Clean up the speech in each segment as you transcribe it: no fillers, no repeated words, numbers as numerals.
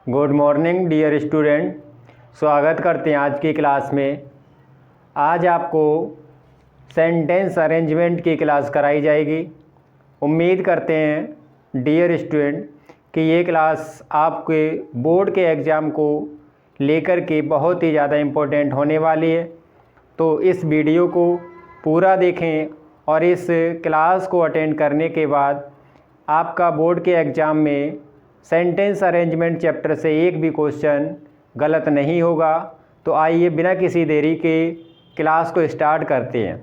Good morning dear student. स्वागत करते हैं आज की क्लास में। आज आपको सेंटेंस अरेंजमेंट की क्लास कराई जाएगी। उम्मीद करते हैं डियर स्टूडेंट कि ये क्लास आपके बोर्ड के एग्ज़ाम को लेकर के बहुत ही ज़्यादा इम्पोर्टेंट होने वाली है। तो इस वीडियो को पूरा देखें और इस क्लास को अटेंड करने के बाद आपका बोर्ड के एग्ज़ाम में सेंटेंस अरेंजमेंट चैप्टर से एक भी क्वेश्चन गलत नहीं होगा। तो आइए बिना किसी देरी के क्लास को स्टार्ट करते हैं।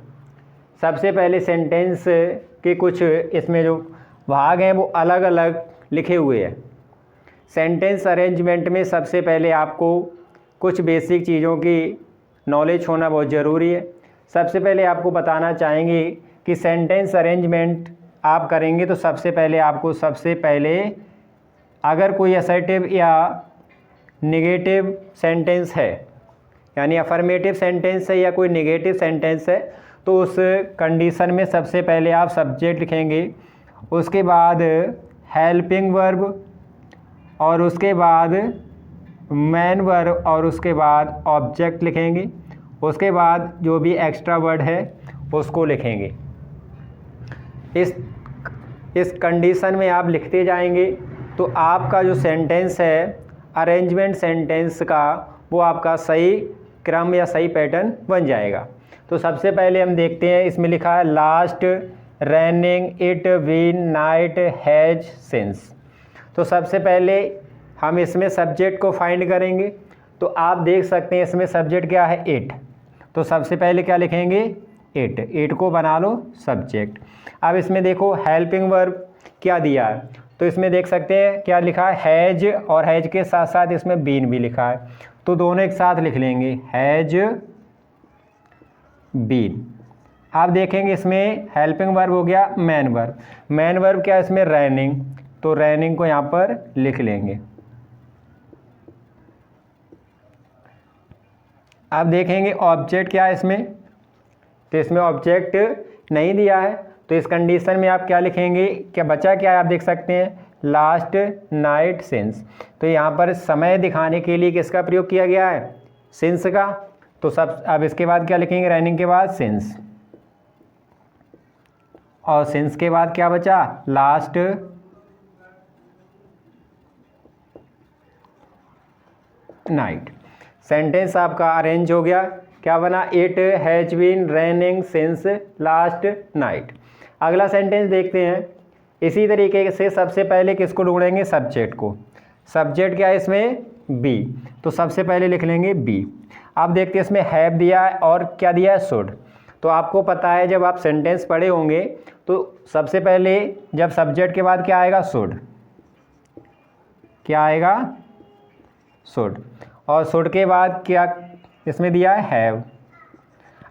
सबसे पहले सेंटेंस के कुछ इसमें जो भाग हैं वो अलग अलग लिखे हुए हैं। सेंटेंस अरेंजमेंट में सबसे पहले आपको कुछ बेसिक चीज़ों की नॉलेज होना बहुत ज़रूरी है। सबसे पहले आपको बताना चाहेंगे कि सेंटेंस अरेंजमेंट आप करेंगे तो सबसे पहले अगर कोई असर्टिव या नेगेटिव सेंटेंस है, यानी अफर्मेटिव सेंटेंस है या कोई नेगेटिव सेंटेंस है, तो उस कंडीशन में सबसे पहले आप सब्जेक्ट लिखेंगे, उसके बाद हेल्पिंग वर्ब और उसके बाद मेन वर्ब और उसके बाद ऑब्जेक्ट लिखेंगे। उसके बाद जो भी एक्स्ट्रा वर्ड है उसको लिखेंगे। इस कंडीशन में आप लिखते जाएंगे तो आपका जो सेंटेंस है अरेंजमेंट सेंटेंस का वो आपका सही क्रम या सही पैटर्न बन जाएगा। तो सबसे पहले हम देखते हैं, इसमें लिखा है last raining it been night has since. तो सबसे पहले हम इसमें सब्जेक्ट को फाइंड करेंगे। तो आप देख सकते हैं इसमें सब्जेक्ट क्या है, इट। तो सबसे पहले क्या लिखेंगे, इट को बना लो सब्जेक्ट। अब इसमें देखो हेल्पिंग वर्ब क्या दिया है, तो इसमें देख सकते हैं क्या लिखा है, हैज, और हैज के साथ साथ इसमें बीन भी लिखा है। तो दोनों एक साथ लिख लेंगे, हैज बीन। आप देखेंगे इसमें हेल्पिंग वर्ब हो गया मैन वर्ब। मैन वर्ब क्या है इसमें, रैनिंग, तो रैनिंग को यहाँ पर लिख लेंगे। आप देखेंगे ऑब्जेक्ट क्या है इसमें, तो इसमें ऑब्जेक्ट नहीं दिया है। तो इस कंडीशन में आप क्या लिखेंगे, क्या बचा क्या है, आप देख सकते हैं लास्ट नाइट सिंस। तो यहाँ पर समय दिखाने के लिए किसका प्रयोग किया गया है, सिंस का। तो सब अब इसके बाद क्या लिखेंगे, रनिंग के बाद सिंस, और सिंस के बाद क्या बचा, लास्ट नाइट। सेंटेंस आपका अरेंज हो गया, क्या बना, it has been raining since last night. अगला सेंटेंस देखते हैं। इसी तरीके से सबसे पहले किसको ढूंढेंगे, सब्जेक्ट को। सब्जेक्ट क्या है इसमें, बी, तो सबसे पहले लिख लेंगे बी। अब देखते हैं इसमें हैव दिया है और क्या दिया है, शुड। तो आपको पता है जब आप सेंटेंस पढ़े होंगे तो सबसे पहले जब सब्जेक्ट के बाद क्या आएगा, शुड, क्या आएगा, शुड, और शुड के बाद क्या इसमें दिया है, हैव।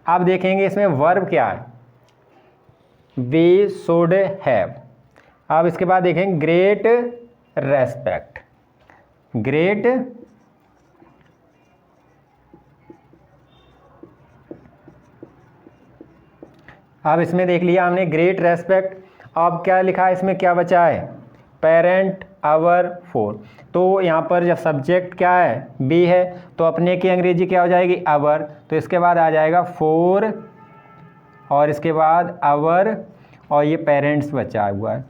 आप देखेंगे इसमें वर्ब क्या है, वी शुड हैव। अब इसके बाद देखेंगे ग्रेट रेस्पेक्ट, ग्रेट अब इसमें देख लिया हमने ग्रेट रेस्पेक्ट। अब क्या लिखा है इसमें, क्या बचा है, पेरेंट आवर फोर। तो यहाँ पर जब सब्जेक्ट क्या है, बी है, तो अपने की अंग्रेजी क्या हो जाएगी, आवर। तो इसके बाद आ जाएगा फोर और इसके बाद आवर, और ये पेरेंट्स बचा हुआ है।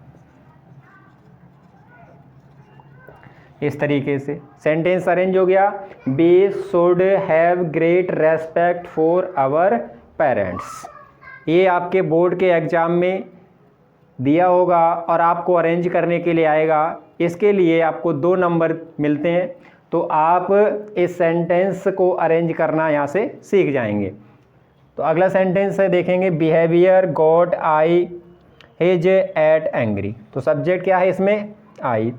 इस तरीके से सेंटेंस अरेंज हो गया, we should have great respect for our parents. ये आपके बोर्ड के एग्ज़ाम में दिया होगा और आपको अरेंज करने के लिए आएगा। इसके लिए आपको 2 नंबर मिलते हैं। तो आप इस सेंटेंस को अरेंज करना यहाँ से सीख जाएंगे। तो अगला सेंटेंस है देखेंगे, behaviour got I his at angry. तो सब्जेक्ट क्या है इसमें, आई,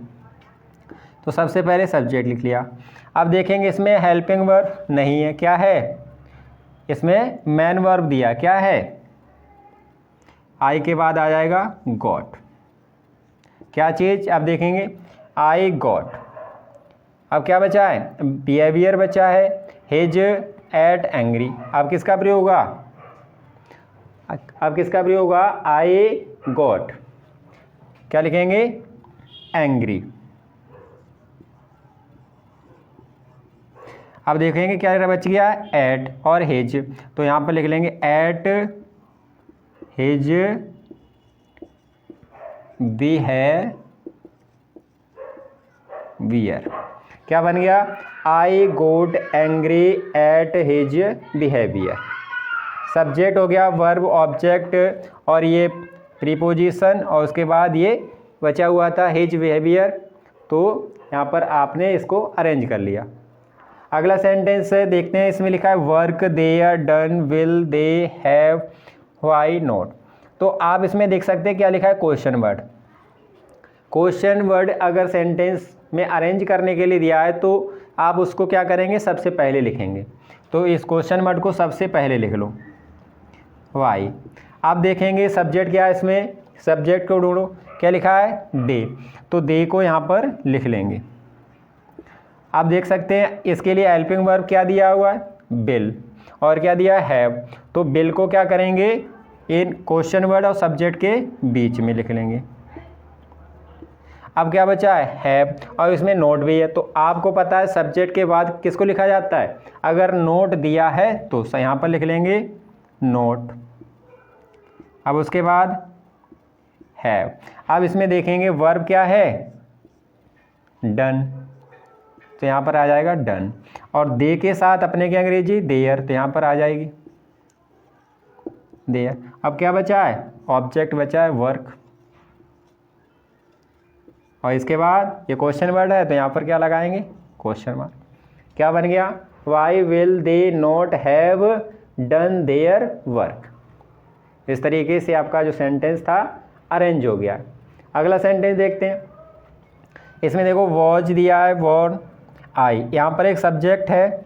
तो सबसे पहले सब्जेक्ट लिख लिया। अब देखेंगे इसमें हेल्पिंग वर्ब नहीं है, क्या है इसमें, मैन वर्ब दिया, क्या है, आई के बाद आ जाएगा गॉट। क्या चीज़, आप देखेंगे आई गॉट। अब क्या बचा है, बिहेवियर बचा है, हिज एट एंग्री। अब किसका प्रयोग होगा, आई गॉट, क्या लिखेंगे, एंग्री। अब देखेंगे क्या बच गया, एट और हिज, तो यहाँ पर लिख लेंगे एट हिज बिहेवियर। क्या बन गया, I got angry at his behaviour. Subject हो गया, वर्ब, ऑब्जेक्ट और ये प्रीपोजिशन, और उसके बाद ये बचा हुआ था हिज बिहेवियर। तो यहाँ पर आपने इसको अरेंज कर लिया। अगला सेंटेंस है, देखते हैं, इसमें लिखा है work they are done will they have why not. तो आप इसमें देख सकते हैं क्या लिखा है, क्वेश्चन वर्ड। क्वेश्चन वर्ड अगर सेंटेंस में अरेंज करने के लिए दिया है तो आप उसको क्या करेंगे, सबसे पहले लिखेंगे। तो इस क्वेश्चन वर्ड को सबसे पहले लिख लो, वाई। आप देखेंगे सब्जेक्ट क्या है, इसमें सब्जेक्ट को ढूंढो, क्या लिखा है, डे, तो डे को यहाँ पर लिख लेंगे। आप देख सकते हैं इसके लिए हेल्पिंग वर्ब क्या दिया हुआ है, बिल, और क्या दिया है, हैव। तो बिल को क्या करेंगे, इन क्वेश्चन वर्ड और सब्जेक्ट के बीच में लिख लेंगे। अब क्या बचा है, हैव, और इसमें नोट भी है। तो आपको पता है सब्जेक्ट के बाद किसको लिखा जाता है, अगर नोट दिया है तो यहाँ पर लिख लेंगे नोट। अब उसके बाद हैव। अब इसमें देखेंगे वर्ब क्या है, डन, तो यहाँ पर आ जाएगा डन, और दे के साथ अपने की अंग्रेजी देयर, तो यहाँ पर आ जाएगी देयर। अब क्या बचा है, ऑब्जेक्ट बचा है वर्क, और इसके बाद ये क्वेश्चन वर्ड है तो यहाँ पर क्या लगाएंगे, क्वेश्चन मार्क। क्या बन गया, why will they not have done their work. इस तरीके से आपका जो सेंटेंस था अरेंज हो गया। अगला सेंटेंस देखते हैं, इसमें देखो वॉच दिया है, वॉन आई, यहाँ पर एक सब्जेक्ट है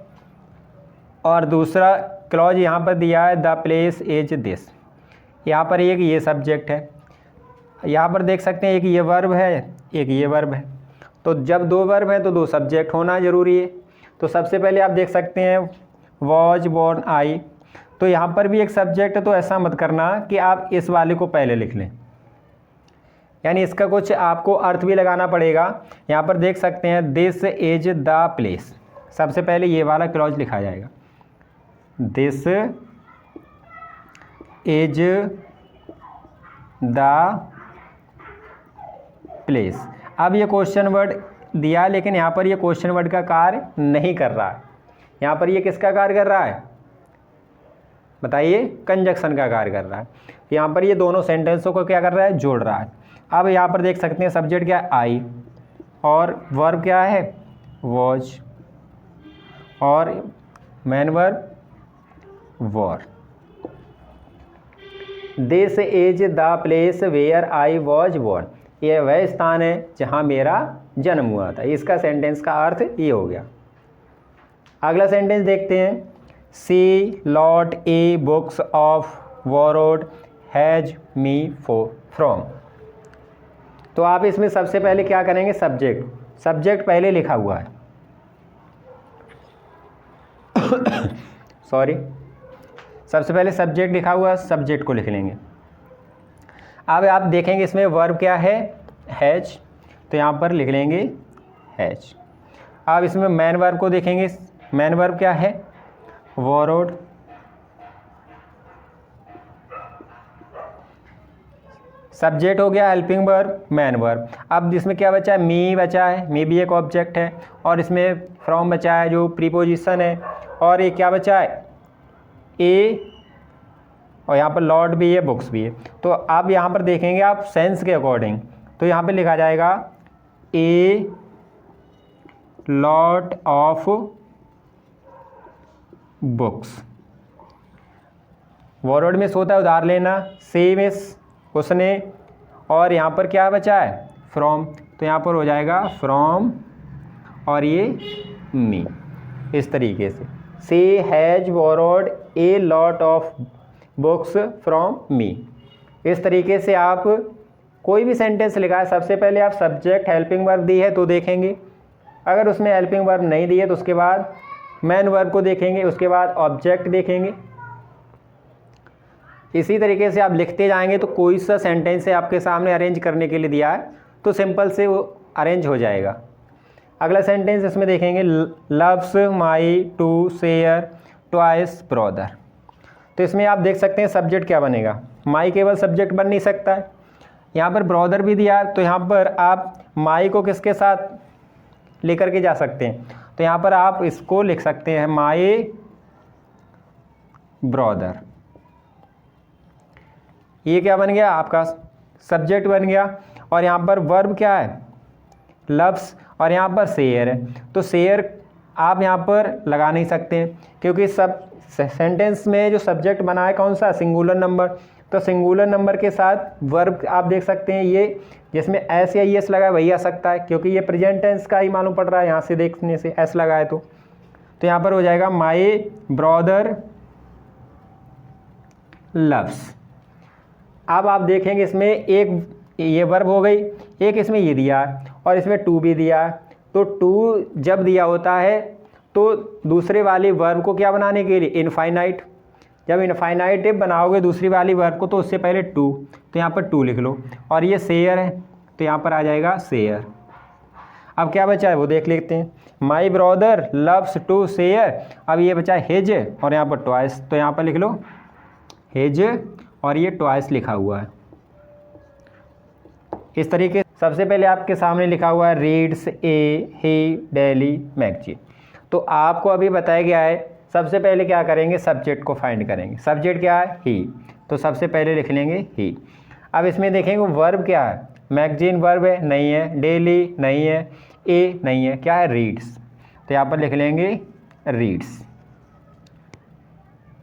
और दूसरा क्लॉज यहाँ पर दिया है द प्लेस इज दिस। यहाँ पर एक ये सब्जेक्ट है, यहाँ पर देख सकते हैं एक ये वर्ब है, एक ये वर्ब है। तो जब दो वर्ब हैं तो दो सब्जेक्ट होना ज़रूरी है। तो सबसे पहले आप देख सकते हैं वॉच, बॉर्न, आई, तो यहाँ पर भी एक सब्जेक्ट है। तो ऐसा मत करना कि आप इस वाले को पहले लिख लें, यानी इसका कुछ आपको अर्थ भी लगाना पड़ेगा। यहाँ पर देख सकते हैं दिस इज द प्लेस, सबसे पहले ये वाला क्लॉज लिखा जाएगा, दिस इज द प्लेस। अब ये क्वेश्चन वर्ड दिया, लेकिन यहाँ पर ये क्वेश्चन वर्ड का कार्य नहीं कर रहा है। यहाँ पर ये किसका कार्य कर रहा है, बताइए, कंजक्शन का कार्य कर रहा है। यहाँ पर ये दोनों सेंटेंसों को क्या कर रहा है, जोड़ रहा है। अब यहाँ पर देख सकते हैं सब्जेक्ट क्या है, आई, और वर्ब क्या है, वॉच, और main verb war. This is the place where I was born, ये वह स्थान है जहाँ मेरा जन्म हुआ था। इसका सेंटेंस का अर्थ ये हो गया। अगला सेंटेंस देखते हैं, she lot a books of borrowed has me from. तो आप इसमें सबसे पहले क्या करेंगे, सब्जेक्ट, सब्जेक्ट पहले लिखा हुआ है सॉरी, सबसे पहले सब्जेक्ट लिखा हुआ है, सब्जेक्ट को लिख लेंगे। अब आप देखेंगे इसमें वर्ब क्या है, हैज, तो यहाँ पर लिख लेंगे हैज। अब इसमें मैन वर्ब को देखेंगे, मैन वर्ब क्या है, वॉरोड, सब्जेक्ट हो गया हेल्पिंग वर्ब, मैन वर्ब। अब इसमें क्या बचा है, मी बचा है, मी भी एक ऑब्जेक्ट है, और इसमें फ्रॉम बचा है जो प्रीपोजिशन है, और ये क्या बचा है, ए, और यहाँ पर लॉट भी है, बुक्स भी है। तो अब यहाँ पर देखेंगे आप सेंस के अकॉर्डिंग, तो यहाँ पे लिखा जाएगा ए लॉट ऑफ बुक्स। वॉरोड में होता है उधार लेना, सेम इस उसने, और यहाँ पर क्या बचा है, फ्रॉम, तो यहाँ पर हो जाएगा फ्रॉम, और ये मी। इस तरीके से she has borrowed a lot of books from me. इस तरीके से आप कोई भी सेंटेंस लिखा है, सबसे पहले आप सब्जेक्ट हेल्पिंग वर्ब दी है तो देखेंगे, अगर उसमें हेल्पिंग वर्ब नहीं दी है तो उसके बाद मैन वर्ब को देखेंगे, उसके बाद ऑब्जेक्ट देखेंगे। इसी तरीके से आप लिखते जाएंगे तो कोई सा सेंटेंस है आपके सामने अरेंज करने के लिए दिया है तो सिंपल से वो अरेंज हो जाएगा। अगला सेंटेंस इसमें देखेंगे, loves my to share twice brother. तो इसमें आप देख सकते हैं सब्जेक्ट क्या बनेगा, माई केवल सब्जेक्ट बन नहीं सकता है, यहाँ पर ब्रदर भी दिया है, तो यहाँ पर आप माई को किसके साथ लेकर के जा सकते हैं, तो यहाँ पर आप इसको लिख सकते हैं माई ब्रदर। ये क्या बन गया, आपका सब्जेक्ट बन गया। और यहाँ पर वर्ब क्या है, लव्स, और यहाँ पर शेयर है, तो शेयर आप यहाँ पर लगा नहीं सकते हैं क्योंकि सब सेंटेंस में जो सब्जेक्ट बना है कौन सा, सिंगुलर नंबर। तो सिंगुलर नंबर के साथ वर्ब आप देख सकते हैं, ये जिसमें एस या एस लगा है वही आ सकता है, क्योंकि ये प्रेजेंट टेंस का ही मालूम पड़ रहा है, यहाँ से देखने से एस लगा है तो यहाँ पर हो जाएगा माई ब्रदर लव्स। अब आप देखेंगे इसमें एक ये वर्ब हो गई, एक इसमें ये दिया है और इसमें टू भी दिया है। तो टू जब दिया होता है तो दूसरे वाली वर्ब को क्या बनाने के लिए, इनफाइनाइट। जब इनफाइनाइटिव बनाओगे दूसरी वाली वर्ब को तो उससे पहले टू, तो यहाँ पर टू लिख लो। और ये शेयर है तो यहाँ पर आ जाएगा शेयर। अब क्या बचा है वो देख लेते हैं, my brother loves to share. अब ये बचा हिज और यहाँ पर ट्वाइस, तो यहाँ पर लिख लो हिज और ये ट्वाइस लिखा हुआ है। इस तरीके सबसे पहले आपके सामने लिखा हुआ है रीड्स ए ही डेली मैगजीन। तो आपको अभी बताया गया है सबसे पहले क्या करेंगे, सब्जेक्ट को फाइंड करेंगे। सब्जेक्ट क्या है, ही, तो सबसे पहले लिख लेंगे ही। अब इसमें देखेंगे वर्ब क्या है, मैगजीन वर्ब है, नहीं है, डेली नहीं है, ए नहीं है, क्या है, रीड्स, तो यहाँ पर लिख लेंगे रीड्स।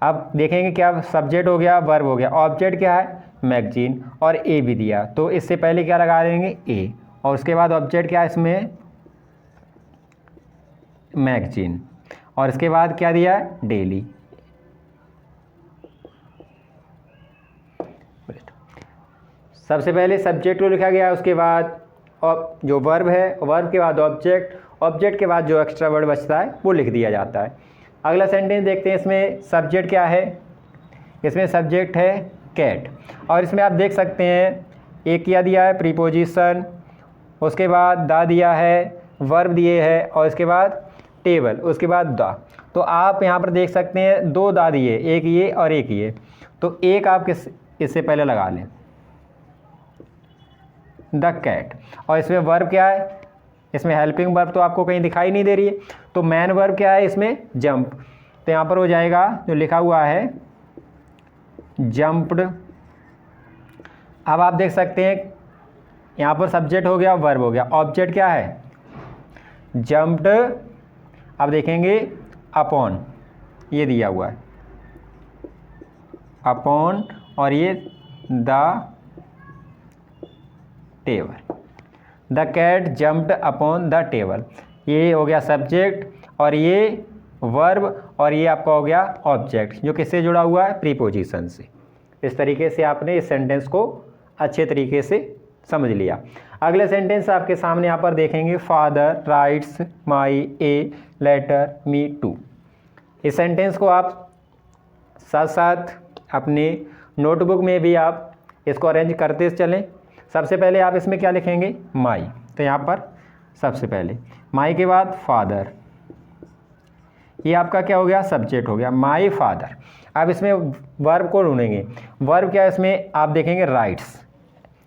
अब देखेंगे क्या सब्जेक्ट हो गया, वर्ब हो गया, ऑब्जेक्ट क्या है, मैगजीन, और ए भी दिया, तो इससे पहले क्या लगा देंगे, ए, और उसके बाद ऑब्जेक्ट क्या है इसमें, मैगजीन, और इसके बाद क्या दिया है, डेली। सबसे पहले सब्जेक्ट को लिखा गया, उसके बाद और जो वर्ब है, वर्ब के बाद ऑब्जेक्ट, ऑब्जेक्ट के बाद जो एक्स्ट्रा वर्ड बचता है वो लिख दिया जाता है। अगला सेंटेंस देखते हैं, इसमें सब्जेक्ट क्या है, इसमें सब्जेक्ट है कैट, और इसमें आप देख सकते हैं एक क्या दिया है, प्रीपोजिशन, उसके बाद दा दिया है, वर्ब दिए है, और इसके बाद टेबल, उसके बाद दा। तो आप यहाँ पर देख सकते हैं दो दा दिए, एक ये और एक ये, तो एक आप इससे पहले लगा लें, द कैट। और इसमें वर्ब क्या है, इसमें हेल्पिंग वर्ब तो आपको कहीं दिखाई नहीं दे रही है, तो मेन वर्ब क्या है इसमें, जंप, तो यहाँ पर हो जाएगा जो लिखा हुआ है जंप्ड। अब आप देख सकते हैं यहाँ पर सब्जेक्ट हो गया, वर्ब हो गया, ऑब्जेक्ट क्या है, जंप्ड। अब देखेंगे अपॉन, ये दिया हुआ है अपॉन, और ये the table, the cat jumped upon the table, ये हो गया सब्जेक्ट, और ये वर्ब, और ये आपका हो गया ऑब्जेक्ट, जो किससे जुड़ा हुआ है, प्रीपोजिशन से। इस तरीके से आपने इस सेंटेंस को अच्छे तरीके से समझ लिया। अगले सेंटेंस आपके सामने यहाँ पर देखेंगे, father writes my a letter me to. इस सेंटेंस को आप साथ साथ अपने नोटबुक में भी आप इसको अरेंज करते चलें। सबसे पहले आप इसमें क्या लिखेंगे, माई, तो यहाँ पर सबसे पहले माई के बाद फादर, ये आपका क्या हो गया, सब्जेक्ट हो गया, माई फादर। अब इसमें वर्ब को ढूंढेंगे, वर्ब क्या है इसमें, आप देखेंगे राइट्स,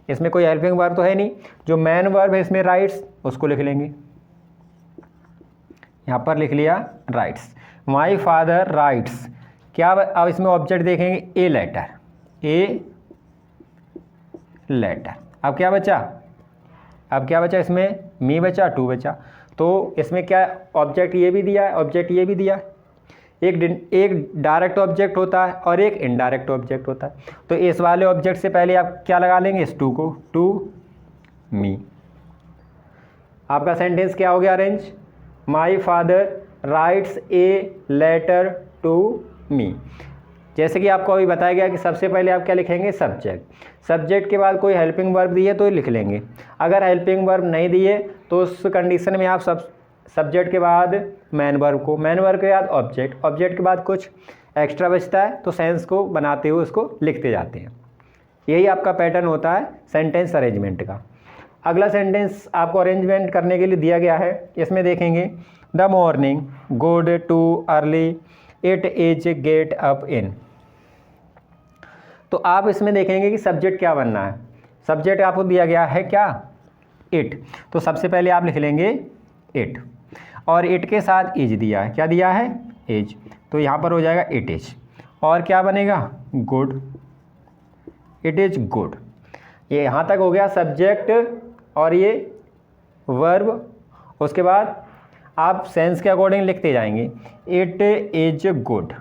इसमें कोई हेल्पिंग वर्ब तो है नहीं, जो मेन वर्ब है इसमें राइट्स, उसको लिख लेंगे, यहाँ पर लिख लिया राइट्स, माई फादर राइट्स। क्या अब इसमें ऑब्जेक्ट देखेंगे, ए लेटर, ए लेटर। अब क्या बचा, अब क्या बचा इसमें, मी बचा, टू बचा, तो इसमें क्या ऑब्जेक्ट ये भी दिया है, ऑब्जेक्ट ये भी दिया है, एक डायरेक्ट ऑब्जेक्ट होता है और एक इनडायरेक्ट ऑब्जेक्ट होता है। तो इस वाले ऑब्जेक्ट से पहले आप क्या लगा लेंगे, इस टू को, टू मी। आपका सेंटेंस क्या हो गया arrange, my father writes a letter to me. जैसे कि आपको अभी बताया गया कि सबसे पहले आप क्या लिखेंगे, सब्जेक्ट, सब्जेक्ट के बाद कोई हेल्पिंग वर्ब दी है तो लिख लेंगे, अगर हेल्पिंग वर्ब नहीं दी है तो उस कंडीशन में आप सब्जेक्ट के बाद मेन वर्ब को, मेन वर्ब के बाद ऑब्जेक्ट, ऑब्जेक्ट के बाद कुछ एक्स्ट्रा बचता है तो सेंस को बनाते हुए उसको लिखते जाते हैं। यही आपका पैटर्न होता है सेंटेंस अरेंजमेंट का। अगला सेंटेंस आपको अरेंजमेंट करने के लिए दिया गया है, इसमें देखेंगे the morning good too early it is get up in. तो आप इसमें देखेंगे कि सब्जेक्ट क्या बनना है। सब्जेक्ट आपको दिया गया है क्या, इट। तो सबसे पहले आप लिख लेंगे इट, और इट के साथ इज दिया है, क्या दिया है, इज। तो यहाँ पर हो जाएगा इट इज, और क्या बनेगा, गुड, इट इज गुड। ये यहाँ तक हो गया सब्जेक्ट और ये वर्ब। उसके बाद आप सेंस के अकॉर्डिंग लिखते जाएंगे, इट इज गुड।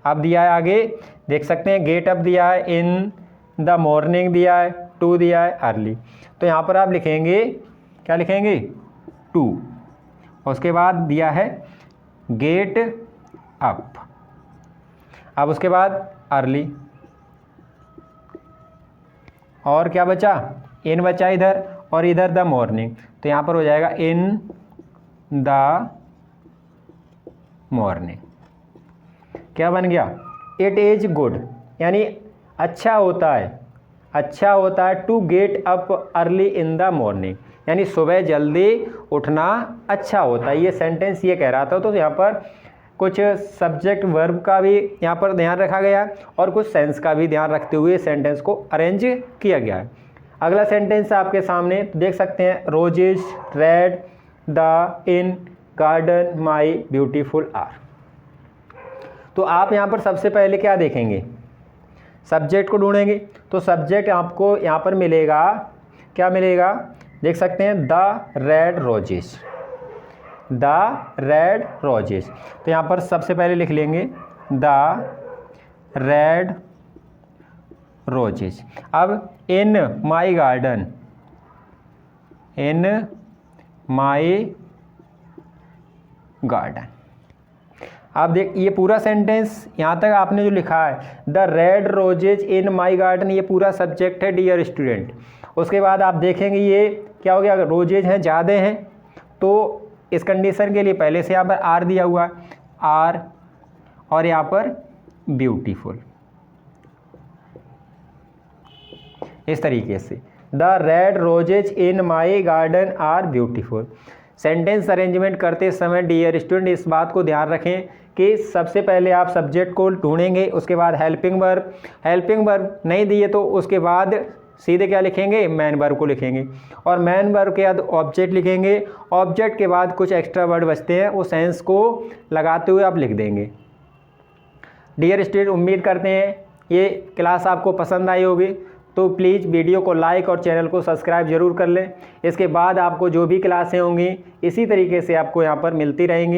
अब दिया है आगे, देख सकते हैं गेट अप दिया है, इन द मॉर्निंग दिया है, टू दिया है, अर्ली। तो यहाँ पर आप लिखेंगे, क्या लिखेंगे, टू। उसके बाद दिया है गेट अप, अब उसके बाद अर्ली, और क्या बचा, इन बचा इधर, और इधर द मॉर्निंग। तो यहाँ पर हो जाएगा इन द मॉर्निंग। क्या बन गया, इट इज गुड, यानी अच्छा होता है, अच्छा होता है to get up early in the morning, यानी सुबह जल्दी उठना अच्छा होता है। ये सेंटेंस ये कह रहा था। तो यहाँ पर कुछ सब्जेक्ट वर्ब का भी यहाँ पर ध्यान रखा गया है और कुछ सेंस का भी ध्यान रखते हुए सेंटेंस को अरेंज किया गया है। अगला सेंटेंस आपके सामने देख सकते हैं, roses red the in garden my beautiful are. तो आप यहाँ पर सबसे पहले क्या देखेंगे, सब्जेक्ट को ढूंढेंगे। तो सब्जेक्ट आपको यहाँ पर मिलेगा, क्या मिलेगा, देख सकते हैं the red roses, the red roses. तो यहाँ पर सबसे पहले लिख लेंगे द रेड रोजेस। अब इन my garden, in my garden. आप देख, ये पूरा सेंटेंस यहाँ तक आपने जो लिखा है the red roses in my garden, ये पूरा सब्जेक्ट है डियर स्टूडेंट। उसके बाद आप देखेंगे ये क्या हो गया, अगर रोजेज हैं ज़्यादा हैं तो इस कंडीशन के लिए पहले से यहाँ पर आर दिया हुआ है, आर, और यहाँ पर ब्यूटीफुल, इस तरीके से the red roses in my garden are beautiful. Sentence arrangement करते समय डियर स्टूडेंट इस बात को ध्यान रखें कि सबसे पहले आप सब्जेक्ट को ढूंढेंगे, उसके बाद हेल्पिंग वर्ब, हेल्पिंग वर्ब नहीं दिए तो उसके बाद सीधे क्या लिखेंगे, मैन वर्ब को लिखेंगे, और मैन वर्ब के बाद ऑब्जेक्ट लिखेंगे। ऑब्जेक्ट के बाद कुछ एक्स्ट्रा वर्ड बचते हैं, वो सेंस को लगाते हुए आप लिख देंगे। डियर स्टूडेंट, उम्मीद करते हैं ये क्लास आपको पसंद आई होगी, तो प्लीज़ वीडियो को लाइक और चैनल को सब्सक्राइब ज़रूर कर लें। इसके बाद आपको जो भी क्लासें होंगी इसी तरीके से आपको यहाँ पर मिलती रहेंगी।